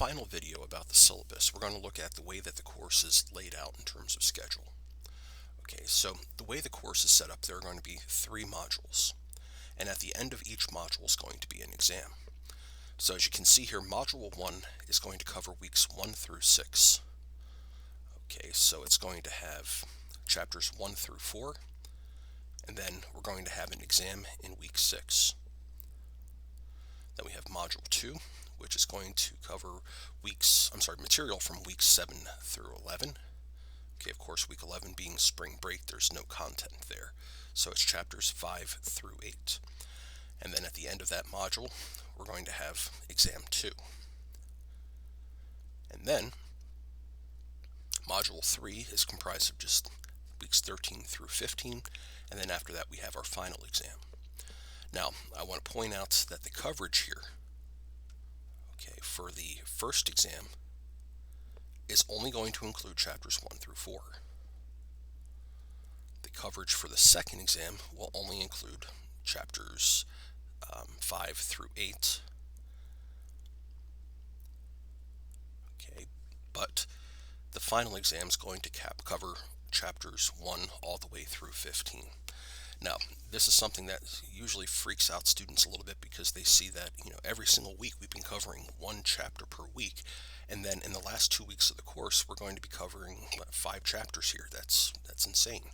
final video about the syllabus, we're going to look at the way that the course is laid out in terms of schedule. Okay, so the way the course is set up, there are going to be 3 modules, and at the end of each module is going to be an exam. So as you can see here, Module 1 is going to cover weeks 1 through 6. Okay, so it's going to have chapters 1 through 4, and then we're going to have an exam in week 6. Then we have Module 2, which is going to cover material from weeks 7 through 11. Okay, of course, week 11 being spring break, there's no content there. So it's chapters 5 through 8. And then at the end of that module, we're going to have exam 2. And then Module 3 is comprised of just weeks 13 through 15, and then after that we have our final exam. Now, I want to point out that the coverage here, okay, for the first exam is only going to include chapters 1 through 4. The coverage for the second exam will only include chapters 5 through 8. Okay, but the final exam is going to cover chapters 1 all the way through 15. Now, this is something that usually freaks out students a little bit because they see that, every single week we've been covering 1 chapter per week, and then in the last 2 weeks of the course we're going to be covering 5 chapters here. That's insane.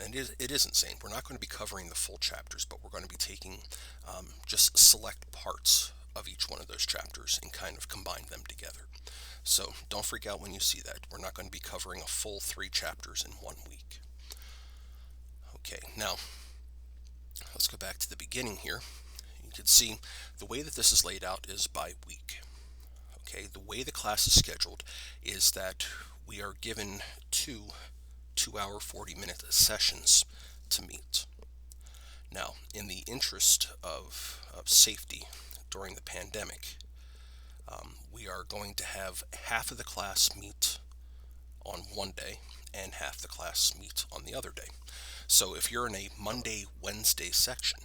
And it is insane. We're not going to be covering the full chapters, but we're going to be taking just select parts of each one of those chapters and kind of combine them together. So don't freak out when you see that. We're not going to be covering a full 3 chapters in 1 week. Okay, now let's go back to the beginning here. You can see the way that this is laid out is by week. Okay, the way the class is scheduled is that we are given 2 2-hour 40-minute sessions to meet. Now, in the interest of safety during the pandemic, we are going to have half of the class meet on one day and half the class meet on the other day. So if you're in a Monday, Wednesday section,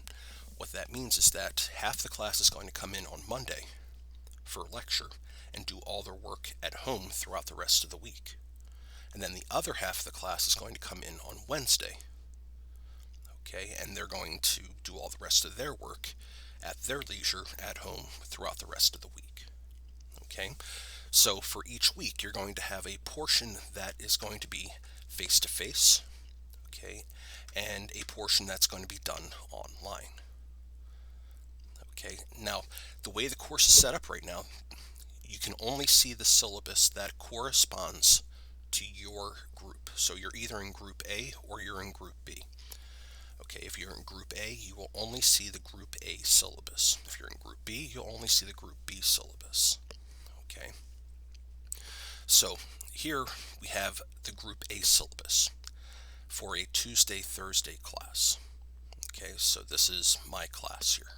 what that means is that half the class is going to come in on Monday for a lecture and do all their work at home throughout the rest of the week. And then the other half of the class is going to come in on Wednesday. Okay, and they're going to do all the rest of their work at their leisure at home throughout the rest of the week. Okay, so for each week you're going to have a portion that is going to be face-to-face, okay, and a portion that's going to be done online. Okay, now the way the course is set up right now, you can only see the syllabus that corresponds to your group. So you're either in Group A or you're in Group B. Okay, if you're in Group A, you will only see the Group A syllabus. If you're in Group B, you'll only see the Group B syllabus. Okay, so here we have the Group A syllabus for a Tuesday, Thursday class. Okay, so this is my class here.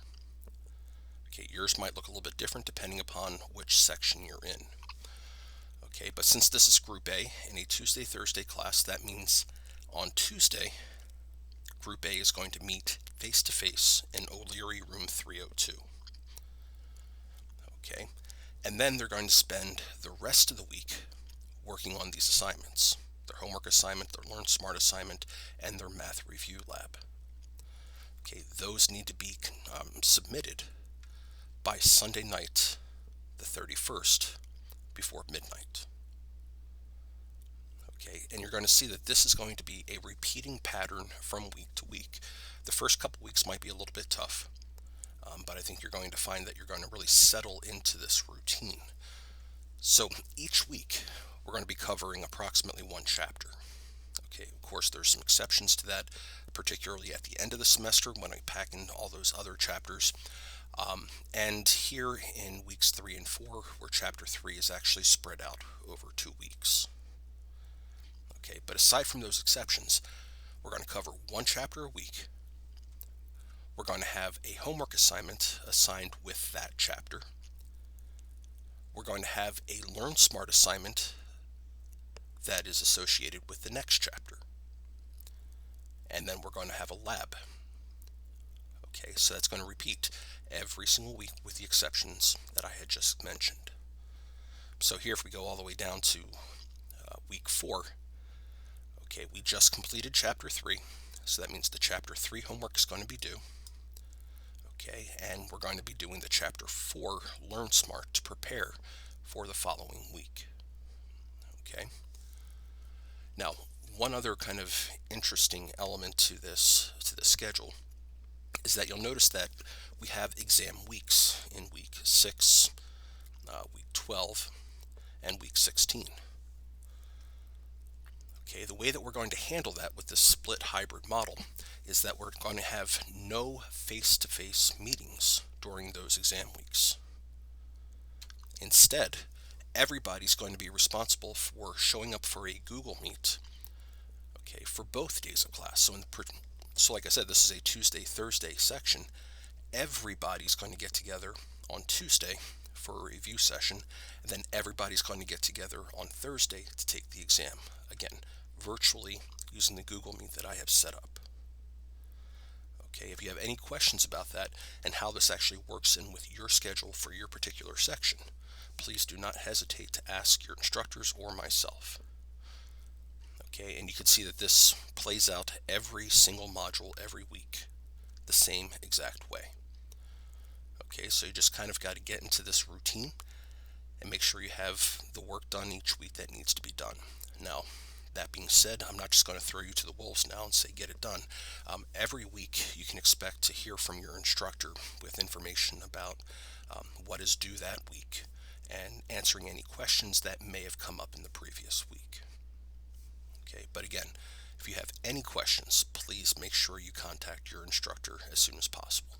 Okay, yours might look a little bit different depending upon which section you're in. Okay, but since this is Group A in a Tuesday, Thursday class, that means on Tuesday, Group A is going to meet face-to-face in O'Leary Room 302. Okay, and then they're going to spend the rest of the week working on these assignments, their homework assignment, their Learn Smart assignment, and their math review lab. Okay, those need to be submitted by Sunday night, the 31st, before midnight. Okay, and you're going to see that this is going to be a repeating pattern from week to week. The first couple weeks might be a little bit tough, but I think you're going to find that you're going to really settle into this routine. So each week we're going to be covering approximately 1 chapter. Okay, of course there's some exceptions to that, particularly at the end of the semester when I pack in all those other chapters. And here in weeks 3 and 4, where chapter 3 is actually spread out over 2 weeks. Okay, but aside from those exceptions, we're going to cover 1 chapter a week. We're going to have a homework assignment assigned with that chapter. We're going to have a Learn Smart assignment that is associated with the next chapter. And then we're going to have a lab. Okay, so that's going to repeat every single week with the exceptions that I had just mentioned. So here, if we go all the way down to week 4, okay, we just completed chapter 3. So that means the chapter 3 homework is going to be due. Okay, and we're going to be doing the chapter 4 Learn Smart to prepare for the following week. Okay. Now, one other kind of interesting element to the schedule is that you'll notice that we have exam weeks in week 6, week 12, and week 16. Okay, the way that we're going to handle that with this split hybrid model is that we're going to have no face-to-face meetings during those exam weeks. Instead, everybody's going to be responsible for showing up for a Google Meet, okay, for both days of class. So like I said, this is a Tuesday, Thursday section. Everybody's going to get together on Tuesday for a review session, and then everybody's going to get together on Thursday to take the exam. Again, virtually using the Google Meet that I have set up. Okay, if you have any questions about that and how this actually works in with your schedule for your particular section, please do not hesitate to ask your instructors or myself. Okay, and you can see that this plays out every single module every week, the same exact way. Okay, so you just kind of got to get into this routine and make sure you have the work done each week that needs to be done. Now, that being said, I'm not just going to throw you to the wolves now and say get it done. Every week you can expect to hear from your instructor with information about what is due that week and answering any questions that may have come up in the previous week. Okay, but again, if you have any questions, please make sure you contact your instructor as soon as possible.